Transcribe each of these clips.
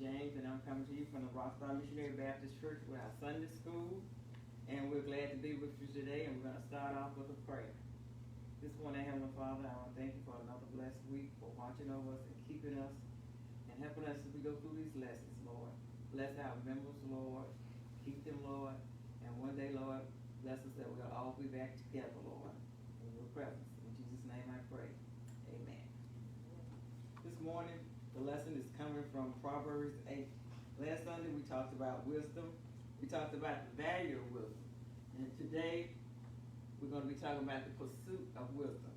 Jaynes, and I'm coming to you from the Rockstar Missionary Baptist Church with our Sunday school. And we're glad to be with you today, and we're going to start off with a prayer. This morning, Heavenly Father, I want to thank you for another blessed week, for watching over us and keeping us and helping us as we go through these lessons, Lord. Bless our members, Lord. Keep them, Lord. And one day, Lord, bless us that we'll all be back together, Lord, in your presence. In Jesus' name I pray. Amen. This morning, the lesson is coming from Proverbs 8. Last Sunday, we talked about wisdom. We talked about the value of wisdom. And today, we're going to be talking about the pursuit of wisdom.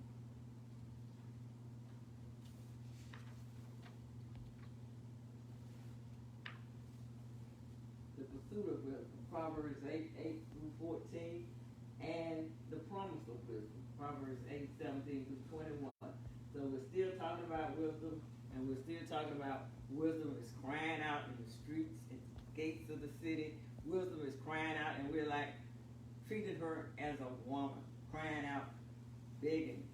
The pursuit of wisdom. Proverbs 8 through 14. And the promise of wisdom. Proverbs 8, 17 through 21. So we're still talking about wisdom, and we're still talking about wisdom is crying out in the streets and gates of the city. Wisdom is crying out, and we're like treating her as a woman, crying out, begging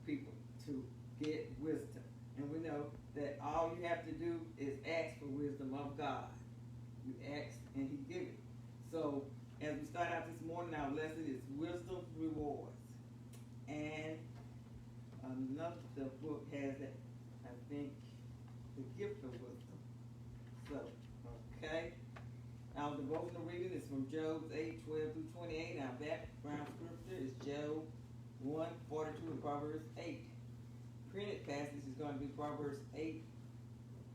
people to get wisdom. And we know that all you have to do is ask for wisdom of God. You ask, and He gives it. So as we start out this morning, our lesson is wisdom rewards. And another book has that, I think, the gift of wisdom. So, okay. Our devotional reading is from Job 8, 12 through 28. Our background scripture is Job 1, 42 and Proverbs 8. Printed passage is going to be Proverbs 8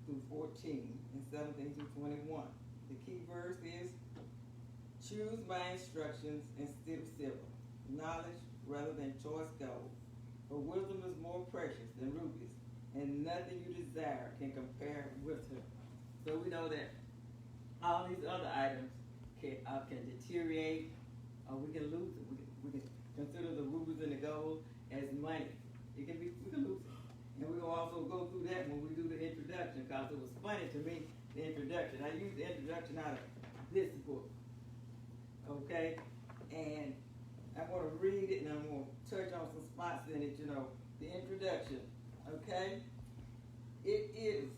through 14 and 17 through 21. The key verse is, choose my instructions instead of silver, knowledge rather than choice gold. For wisdom is more precious than rubies, and nothing you desire can compare with her. So we know that all these other items can deteriorate, or we can lose it. We can consider the rubies and the gold as money. We can lose it. And we'll also go through that when we do the introduction, because it was funny to me, the introduction. I used the introduction out of this book. Okay? And I'm going to read it, and I'm going to touch on some spots in it, the introduction. Okay? Isn't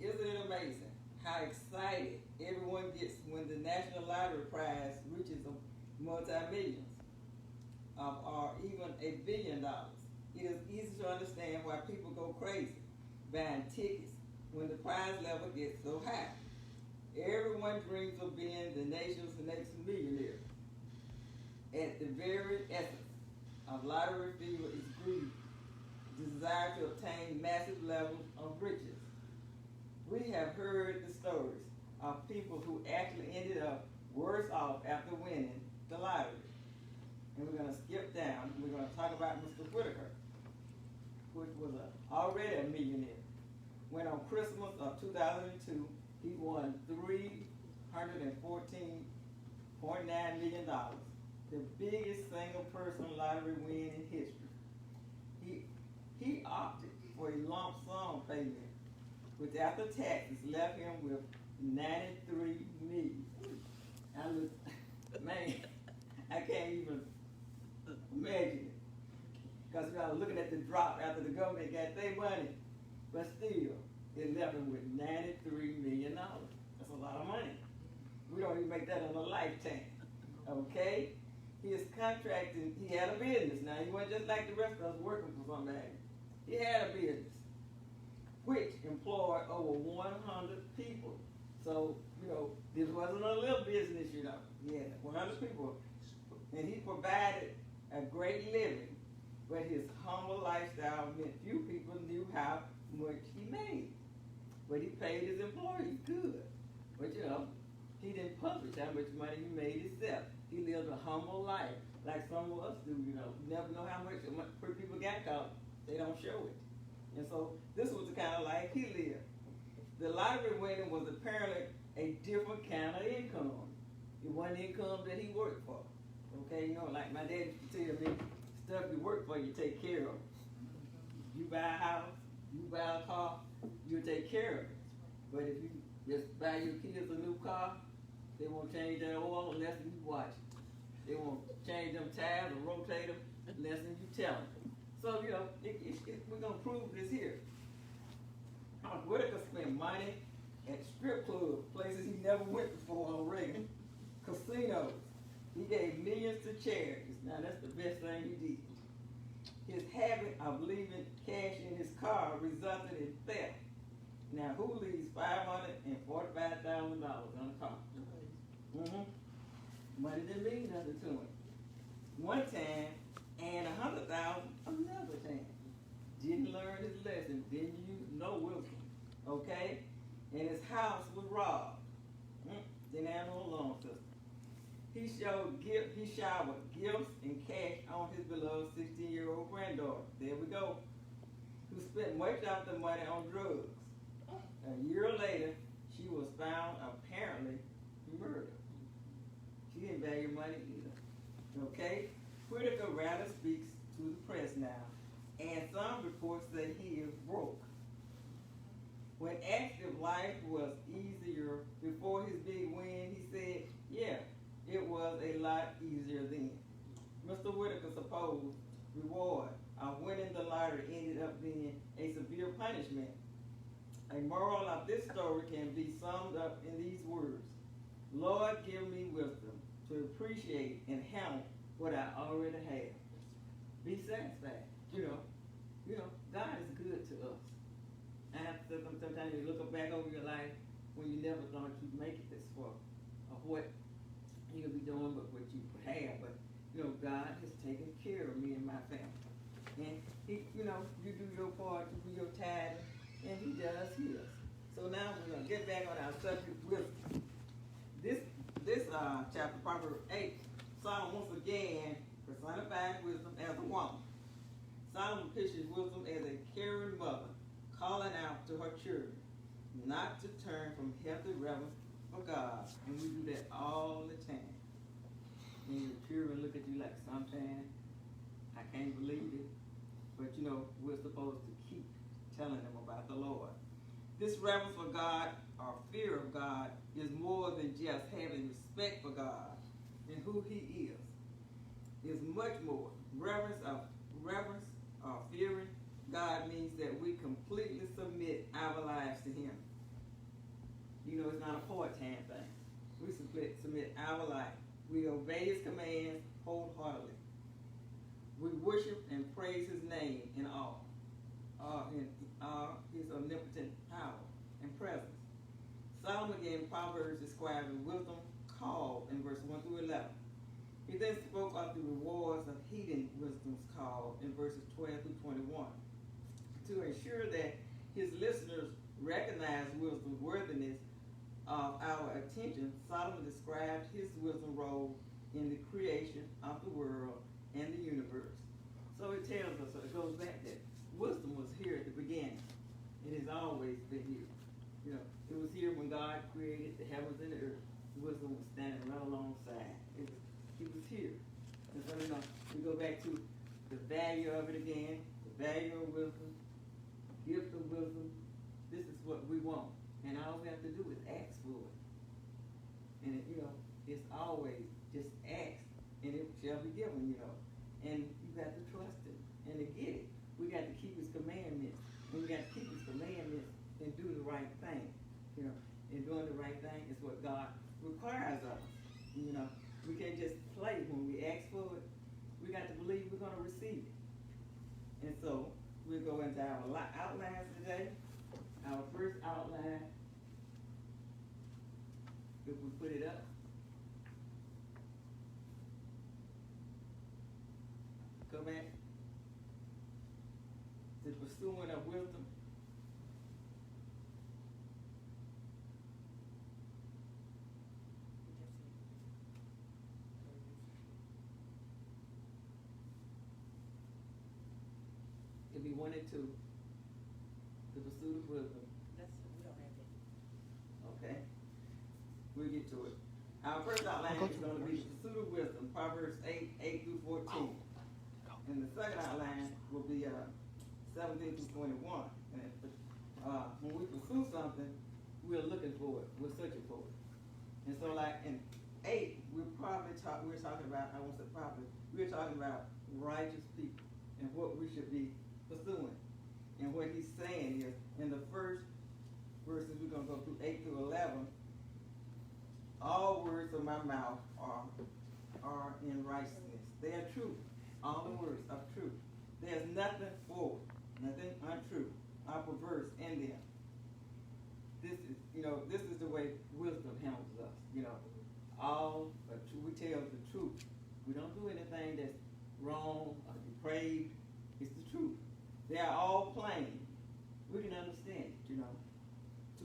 it amazing how excited everyone gets when the National Lottery Prize reaches multi-millions or even $1 billion? It is easy to understand why people go crazy buying tickets when the prize level gets so high. Everyone dreams of being the nation's next millionaire. At the very essence of lottery fever is greed, desire to obtain massive levels of riches. We have heard the stories of people who actually ended up worse off after winning the lottery. And we're going to skip down. We're going to talk about Mr. Whitaker, which was already a millionaire. When on Christmas of 2002, he won $314.9 million, the biggest single person lottery win in history. He opted for a lump sum payment, which after taxes left him with $93 million. Man, I can't even imagine it. Because I was looking at the drop after the government got their money, but still, it left him with $93 million. That's a lot of money. We don't even make that in a lifetime. Okay? He is contracting, he had a business. Now, he wasn't just like the rest of us working for somebody. He had a business, which employed over 100 people. So, this wasn't a little business, He had 100 people. And he provided a great living, but his humble lifestyle meant few people knew how much he made. But he paid his employees good. But, he didn't publish how much money he made himself. He lived a humble life, like some of us do, You never know how much people got caught. They don't show it. And so this was the kind of life he lived. The lottery winning was apparently a different kind of income. It wasn't income that he worked for. Okay, like my dad used to tell me, stuff you work for, you take care of. You buy a house, you buy a car, you take care of it. But if you just buy your kids a new car, they won't change that oil unless you watch it. They won't change them tires or rotate them unless you tell them. So, we're going to prove this here. Whitaker spent money at strip clubs, places he never went before on regular, casinos. He gave millions to charities. Now that's the best thing he did. His habit of leaving cash in his car resulted in theft. Now who leaves $545,000 on a car? Money didn't mean nothing to him. One time, and $100,000 another time. Didn't learn his lesson. Didn't use no wisdom. Okay? And his house was robbed. Didn't have no loan system. He showered gifts and cash on his beloved 16-year-old granddaughter. There we go. Who spent much of the money on drugs. A year later, she was found apparently murdered. She didn't value money either. Okay? Critical rather speaks to the press now, and some reports say he is broke. When asked if life was easier before his big win, he said, yeah, it was a lot easier then. Mr. Whitaker's supposed reward of winning the lottery ended up being a severe punishment. A moral of this story can be summed up in these words: Lord, give me wisdom to appreciate and handle what I already have. Be satisfied. You know, God is good to us. And sometimes you look back over your life when you never thought you'd make it this far, of what you could be doing, but what you could have. But God has taken care of me and my family. And He, you do your part, you do your tithe, and He does His. So now we're gonna get back on our subject with this chapter, Proverbs 8. Solomon once again personifies wisdom as a woman. Solomon pictures wisdom as a caring mother, calling out to her children not to turn from healthy reverence for God. And we do that all the time. And your children look at you like, sometimes I can't believe it. But we're supposed to keep telling them about the Lord. This reverence for God, or fear of God, is more than just having respect for God and who He is. It's much more. Reverence or fearing God means that we completely submit our lives to Him. It's not a part-time thing. We submit our life. We obey His commands wholeheartedly. We worship and praise His name in all His omnipotent power and presence. Solomon again, Proverbs describing wisdom called in verse 1 through 11. He then spoke of the rewards of heeding wisdom's call in verses 12 through 21. To ensure that his listeners recognize wisdom's worthiness of our attention, Solomon described his wisdom role in the creation of the world and the universe. So it tells us, so it goes back that wisdom was here at the beginning. It has always been here. It was here when God created the heavens and the earth. Wisdom was standing right alongside. He was here. And so, we go back to the value of it again, the value of wisdom, gift of wisdom. This is what we want. And all we have to do is ask for it. And, it's always just ask, and it shall be given, And you got to trust Him and to get it. We got to keep His commandments. And we got to keep His commandments and do the right thing. And doing the right thing is what God requires of us. We can't just play when we ask for it. We got to believe we're going to receive it. And so we'll go into our outlines today. Our first outline, if we put it up. Go back. The pursuing of wisdom. It'll be 1 and 2. The pursuit of wisdom. We don't have that. Okay. We'll get to it. Our first outline is going to be the pursuit of wisdom, Proverbs 8 through 14. And the second outline will be 17 through 21. And when we pursue something, we're looking for it. We're searching for it. And so, like in 8, we're talking about, I won't say probably, we're talking about righteous people and what we should be pursuing. And what he's saying is, in the first verses, we're going to go through 8 my mouth are in righteousness. They are true. All the words are true. There's nothing forward, nothing untrue, or perverse in them. This is the way wisdom handles us. All we tell the truth. We don't do anything that's wrong or depraved. It's the truth. They are all plain. We can understand it.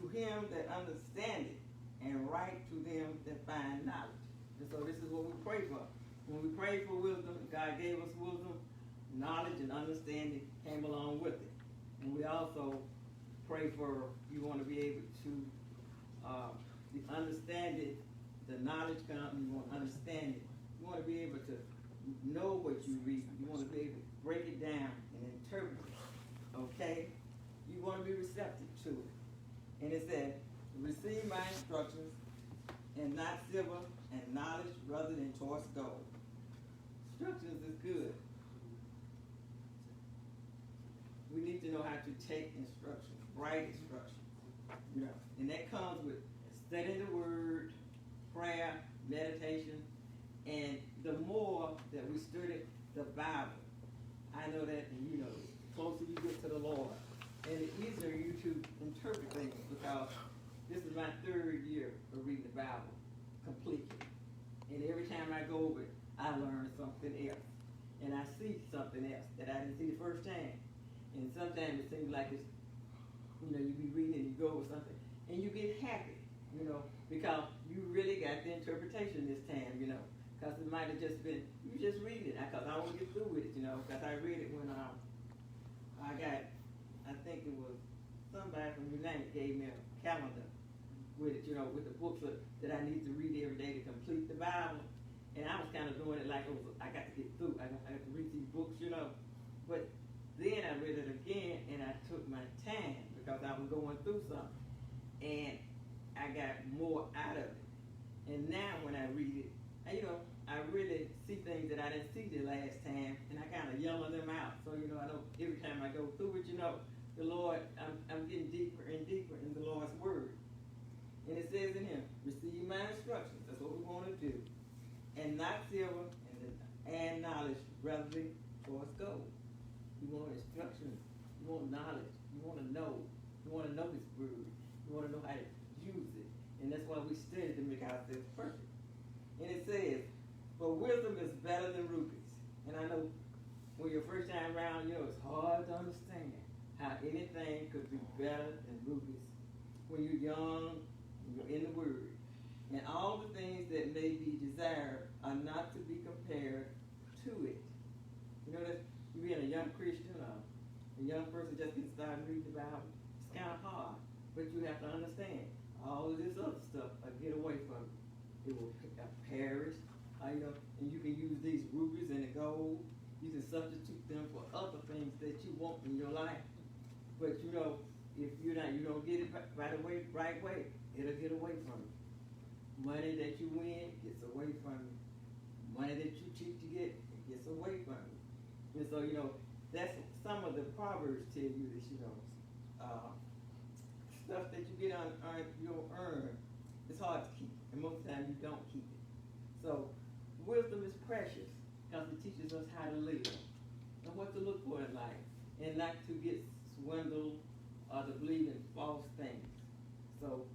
To him that understandeth, and right to them that find knowledge. And so this is what we pray for. When we pray for wisdom, God gave us wisdom, knowledge and understanding came along with it. And we also pray for, you want to be able to understand it, the knowledge comes, you want to understand it. You want to be able to know what you read. You want to be able to break it down and interpret it. Okay? You want to be receptive to it. And it said, receive my instructions, and not silver and knowledge rather than choice gold. Instructions is good. We need to know how to take instructions, right instructions. And that comes with studying the word, prayer, meditation, and the more that we study the Bible, I know that, and the closer you get to the Lord, and the easier you to interpret things, because this is my 3rd year of reading the Bible completely. And every time I go over it, I learn something else. And I see something else that I didn't see the first time. And sometimes it seems like it's, you be reading and you go over something, and you get happy, because you really got the interpretation this time, because it might have just been, you just read it, because I want to get through with it, because I read it when I think it was somebody from United gave me a calendar with it, with the books that I need to read every day to complete the Bible. And I was kind of doing it like I got to get through. I have to read these books, But then I read it again, and I took my time because I was going through something. And I got more out of it. And now when I read it, I really see things that I didn't see the last time, and I kind of yellow them out. So, I don't, every time I go through it, the Lord, I'm getting deeper and deeper in the Lord's word. And it says in here, receive my instructions. That's what we want to do. And not silver and knowledge, rather than choice gold. You want instructions. You want knowledge. You want to know. You want to know His word. You want to know how to use it. And that's why we study to make ourselves perfect. And it says, for wisdom is better than rubies. And I know when your first time around, it's hard to understand how anything could be better than rubies. When you're young, you're in the Word. And all the things that may be desired are not to be compared to it. That you being a young Christian or a young person just getting started reading the Bible, it's kind of hard. But you have to understand, all of this other stuff will get away from it. It will perish. And you can use these rubies and the gold. You can substitute them for other things that you want in your life. But if you don't get it right way, it'll get away from you. Money that you win gets away from you. Money that you cheat to get, it gets away from you. And so, that's some of the Proverbs tell you this, stuff that you get you don't earn, it's hard to keep. And most of the time you don't keep it. So wisdom is precious because it teaches us how to live and what to look for in life, and not to get swindled or to believe in false things. So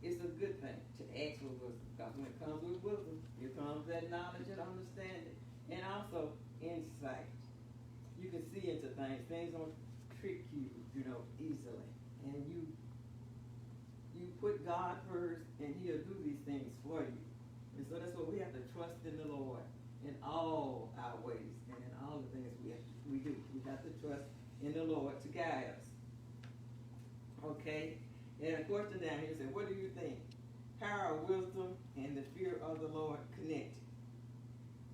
it's a good thing to ask for wisdom, because when it comes with wisdom, here comes that knowledge and understanding, and also insight. You can see into things. Things don't trick you, easily. And you put God first, and He'll do these things for you. And so that's what we have to trust in the Lord in all our ways and in all the things we do. We have to trust in the Lord to guide us. Okay? And a question down here says, what do you think? How are wisdom and the fear of the Lord connected?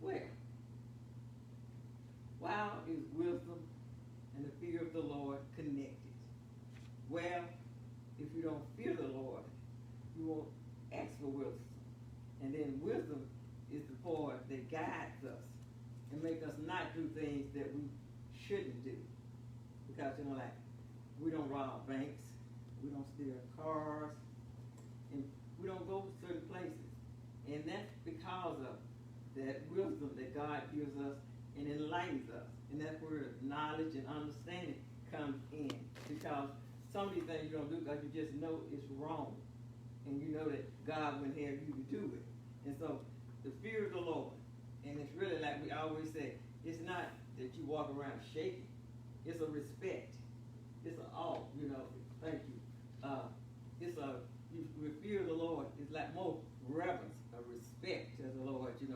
Well, how is wisdom and the fear of the Lord connected? Well, if you don't fear the Lord, you won't ask for wisdom. And then wisdom is the part that guides us and make us not do things that we shouldn't do. Because, like, we don't rob banks, we don't steal cars, and we don't go to certain places. And that's because of that wisdom that God gives us and enlightens us. And that's where knowledge and understanding comes in. Because some of these things you don't do because you just know it's wrong. And you know that God wouldn't have you to do it. And so the fear of the Lord, and it's really like we always say, it's not that you walk around shaking. It's a respect. It's an awe, thank you. It's a, you fear the Lord. It's like more reverence, a respect to the Lord, You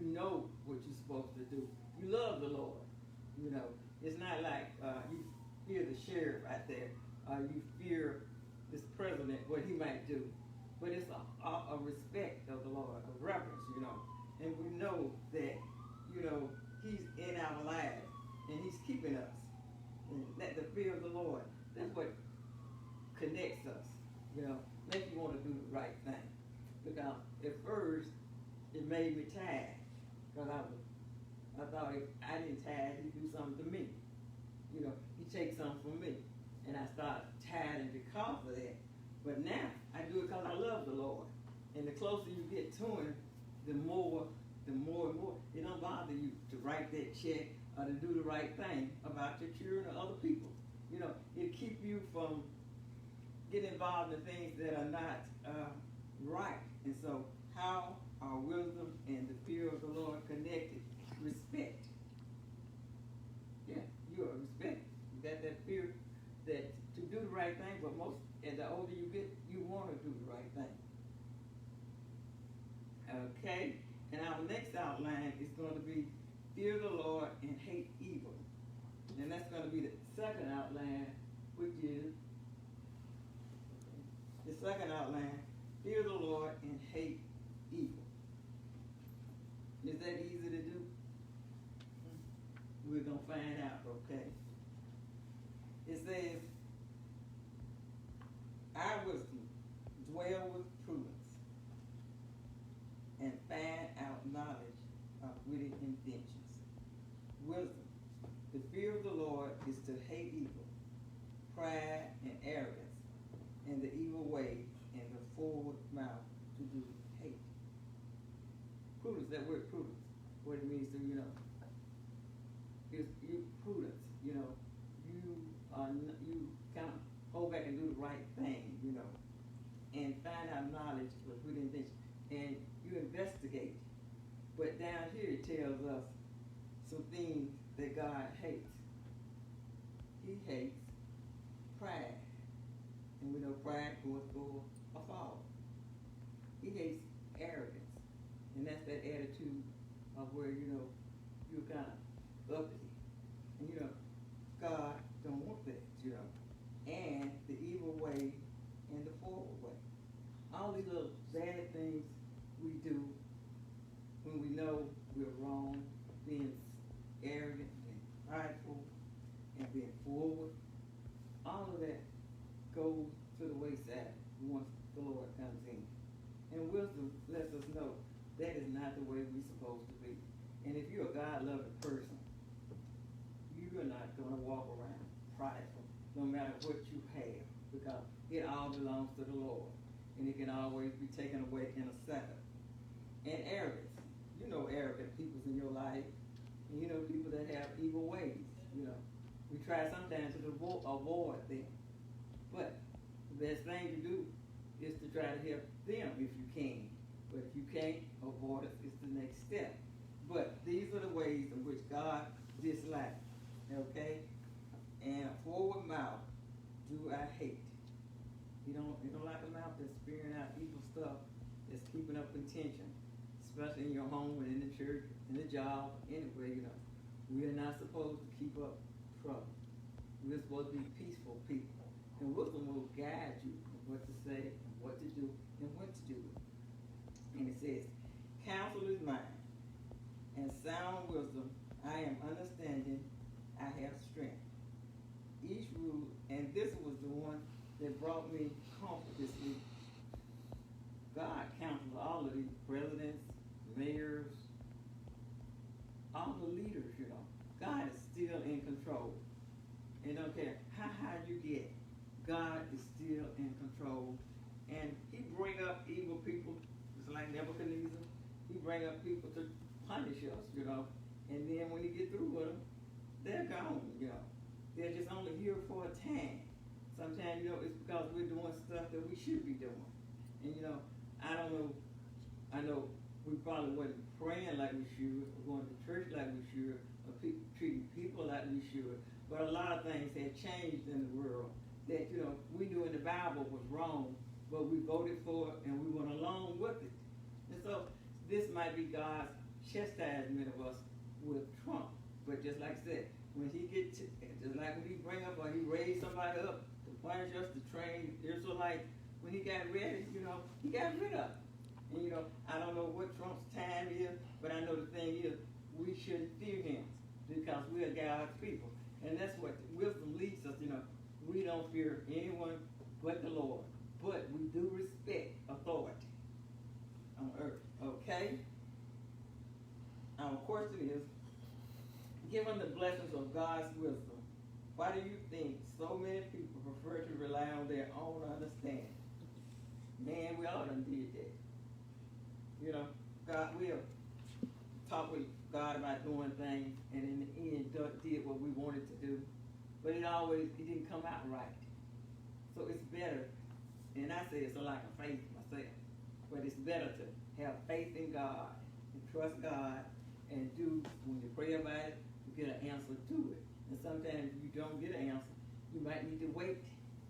know what you're supposed to do. You love the Lord, It's not like you fear the sheriff out there. You fear this president, what he might do. But it's a respect of the Lord, a reverence, And we know that, he's in our lives and he's keeping us. And that the fear of the Lord, that's what connects us, makes you want to do the right thing. Because at first, it made me tired. Because I thought if I didn't tithe, he'd do something to me. He'd take something from me. And I started tithing because of that. But now, I do it because I love the Lord. And the closer you get to him, the more and more, it don't bother you to write that check or to do the right thing about your children or other people. It keep you from getting involved in things that are not right. And so, how are wisdom and the fear of the Lord connected? Respect. Yeah, you are respect. You got that fear that to do the right thing, but and the older you get, you want to do the right thing. Okay? And our next outline is going to be fear the Lord and hate evil. And that's going to be the second outline, which is the second outline, fear the Lord and hate evil. Is that easy to do? We're going to find out, okay? It says, I wisdom dwell with prudence and find out knowledge of witty inventions. Wisdom, the fear of the Lord is to hate evil, pride and arrogance, and the evil way, and the forward mouth to do hate. Prudence, that word prudence, what it means to, is you prudence, you kind of hold back and do the right thing, and find out knowledge with good invention, and you investigate. But down here it tells us some things that God hates. He hates pride, and we know pride goes for a fall. He hates arrogance, and that's that attitude of where you're kind of uppity, and God don't want that, and the evil way and the forward way. All these little bad things we do when we know we're wrong, being arrogant and prideful and being forward, all of that goes to the wayside once the Lord comes in. And wisdom lets us know that is not the way we're supposed to be. And if you're a God-loving person, you're not going to walk around prideful, no matter what you have, because it all belongs to the Lord, and it can always be taken away in a second. And arrogance, arrogant people's in your life, and people that have evil ways. We try sometimes to avoid them, but the best thing to do is to try to help them if you can. But if you can't, avoidance is the next step. But these are the ways in which God dislikes. Okay? And a forward mouth do I hate. You don't like a mouth that's spewing out evil stuff, that's keeping up contention, especially in your home and in the church, in the job, anywhere, We are not supposed to keep up trouble. We're supposed to be peaceful people. And wisdom will guide you on what to say, and what to do, and when to do it. And it says, counsel is mine, and sound wisdom, I am understanding, I have strength. Each rule, and this was the one that brought me comfort this week. God counsels all of these presidents, mayors, all the leaders, God is still in control. And don't care how high you get, God is still in control. And he bring up evil people to It's like Nebuchadnezzar. He bring up people to punish us, you know. And then when he get through with them, they're gone, you know. They're just only here for a time. Sometimes, you know, it's because we're doing stuff that we should be doing. And, you know, I don't know, I know we probably wasn't praying like we should, or going to church like we should, or treating people like we should. But a lot of things have changed in the world that, you know, we knew in the Bible was wrong, but we voted for it and we went along with it. And so this might be God's chastisement of us with Trump. But just like I said, when he gets, just like when he bring up or he raised somebody up to punish us, to train Israelites, when he got ready, you know, he got rid of it. And, you know, I don't know what Trump's time is, but I know the thing is, we shouldn't fear him because we are God's people. And that's what wisdom leads us, you know. We don't fear anyone but the Lord. But we do respect authority on earth. Okay? Our question is, given the blessings of God's wisdom, why do you think so many people prefer to rely on their own understanding? Man, we all done did that. You know, God will talk with God about doing things, and in the end, did what we wanted to do. But it didn't come out right. So it's better, and I say it's a lack of faith myself, but it's better to have faith in God and trust God and do, when you pray about it, you get an answer to it. And sometimes you don't get an answer, you might need to wait,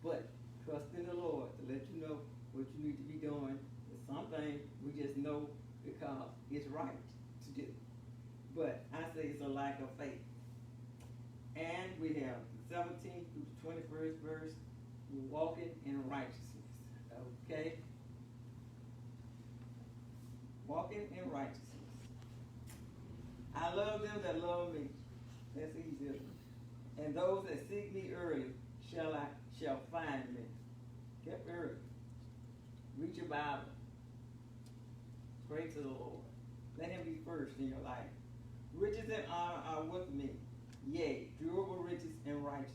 but trust in the Lord to let you know what you need to be doing. And some things we just know because it's right to do. But I say it's a lack of faith. And we have 17th through the 21st verse, walking in righteousness. Okay? Walking in righteousness. I love them that love me. That's easy, isn't it? And those that seek me early shall find me. Get early. Read your Bible. Pray to the Lord. Let him be first in your life. Riches and honor are with me. Yea, durable riches and righteousness.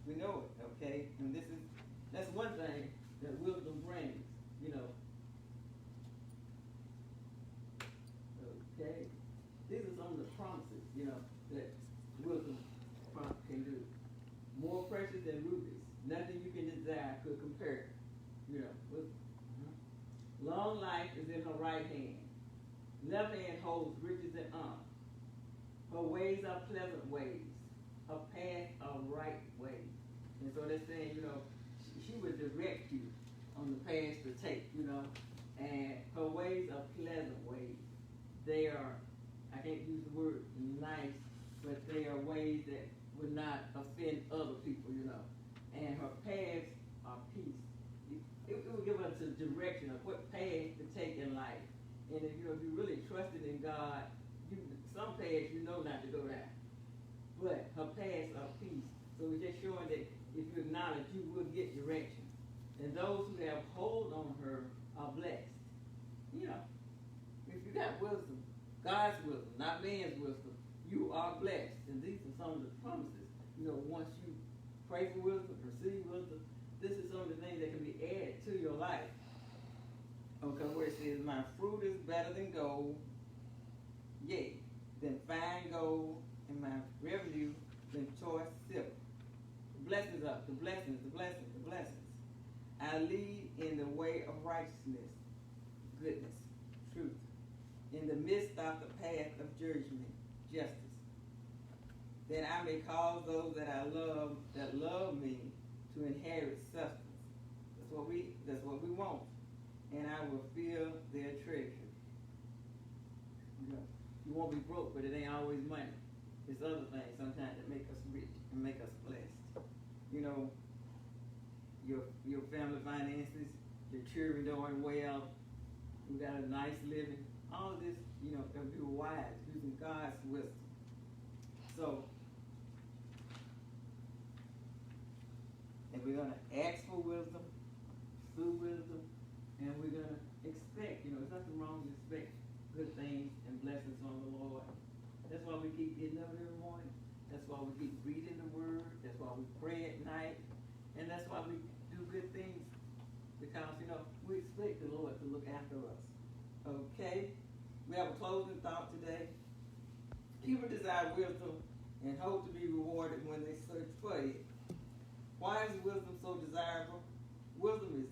We know it, okay? And that's one thing that wisdom brings, you know. Okay? These are some of the promises, you know, that wisdom can do. More precious than rubies. Nothing you can desire could compare. You know, wisdom. Long life is in her right hand. Left hand holds riches and honor. Her ways are pleasant ways. Her paths are right ways. And so they're saying, you know, she would direct you on the path to take, you know. And her ways are pleasant ways. They are, I can't use the word nice, but they are ways that would not offend other people, you know. And her paths are peace. It will give us a direction of what path to take in life. And if you really trusted in God, some paths you know not to go down. But her paths are peace. So it's just showing that if you acknowledge, you will get direction. And those who have hold on her are blessed. You know, if you got wisdom, God's wisdom, not man's wisdom, you are blessed. And these are some of the promises. You know, once you pray for wisdom, receive wisdom, this is some of the things that can be added to your life. Okay, where it says, my fruit is better than gold, yea, than fine gold, and my revenue than choice silver. The blessings up, the blessings, the blessings, the blessings. I lead in the way of righteousness, goodness, truth, in the midst of the path of judgment, justice, that I may cause those that love me to inherit substance. That's what we want. And I will fill their treasure. You know, you won't be broke, but it ain't always money. It's other things sometimes that make us rich and make us blessed. You know, your family finances, your children doing well, you got a nice living. All of this, you know, if you're wise, using God's wisdom. So, and we're going to ask for wisdom, through wisdom, and we're going to expect, you know, there's nothing wrong to expect good things and blessings from the Lord. That's why we keep getting up every morning. That's why we keep reading the Word. That's why we pray at night. And that's why we do good things. Because, you know, we expect the Lord to look after us. Okay? We have a closing thought today. People desire wisdom and hope to be rewarded when they search for it. Why is wisdom so desirable? Wisdom's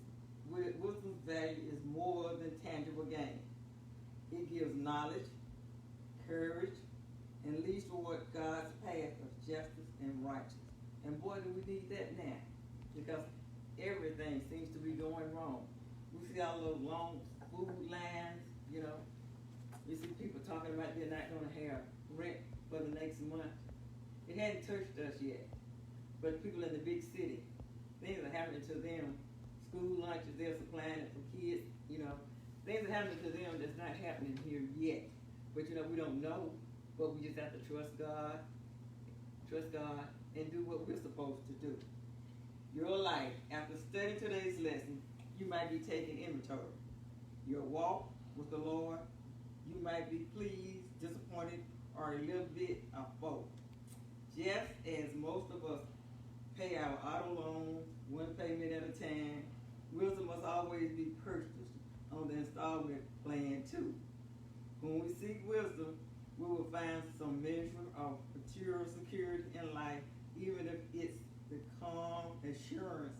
value is more than tangible gain. It gives knowledge, courage, and leads toward God's path of justice and righteousness. And boy, do we need that now, because everything seems to be going wrong. We see all those long food lines, you know. We see people talking about they're not going to have rent for the next month. It hadn't touched us yet. But people in the big city, things are happening to them. School lunches, they're supplying it for kids, you know. Things are happening to them that's not happening here yet. But, you know, we don't know. But we just have to trust God, and do what we're supposed to do. Your life, after studying today's lesson, you might be taking inventory. Your walk with the Lord, you might be pleased, disappointed, or a little bit of both. Just as most of us pay our auto loans one payment at a time, wisdom must always be purchased on the installment plan too. When we seek wisdom, we will find some measure of material security in life, even if it's the calm assurance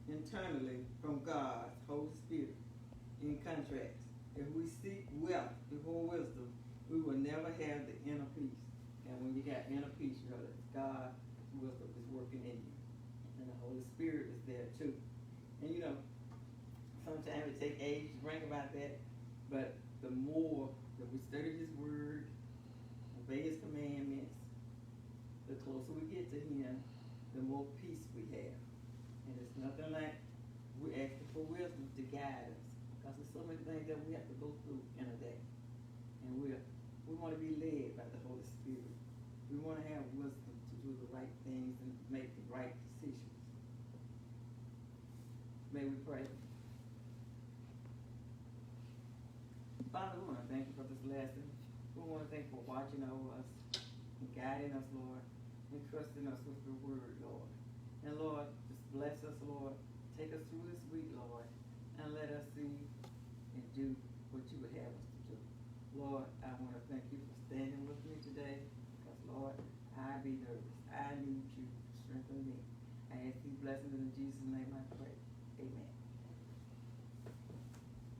internally from God's Holy Spirit. In contrast, if we seek wealth before wisdom, we will never have the inner peace. And when you got inner peace, you know that God's wisdom is working in you. And the Holy Spirit is there too. And you know, sometimes it takes age to bring about that, but the more that we study His Word, obey His commandments, the closer we get to Him, the more peace we have. And it's nothing like we're asking for wisdom to guide us, because there's so many things that we have to go through in a day. And we want to be led by the Holy Spirit. We want to have wisdom to do the right things and make the right decisions. May we pray. Father, we want to thank you for this lesson. We want to thank you for watching over us and guiding us, Lord, and trusting us with your word, Lord. And Lord, just bless us, Lord. Take us through this week, Lord, and let us see and do what you would have us to do. Lord, I want to thank you for standing with me today, because, Lord, I be nervous. I need you to strengthen me. I ask these blessings in Jesus' name I pray.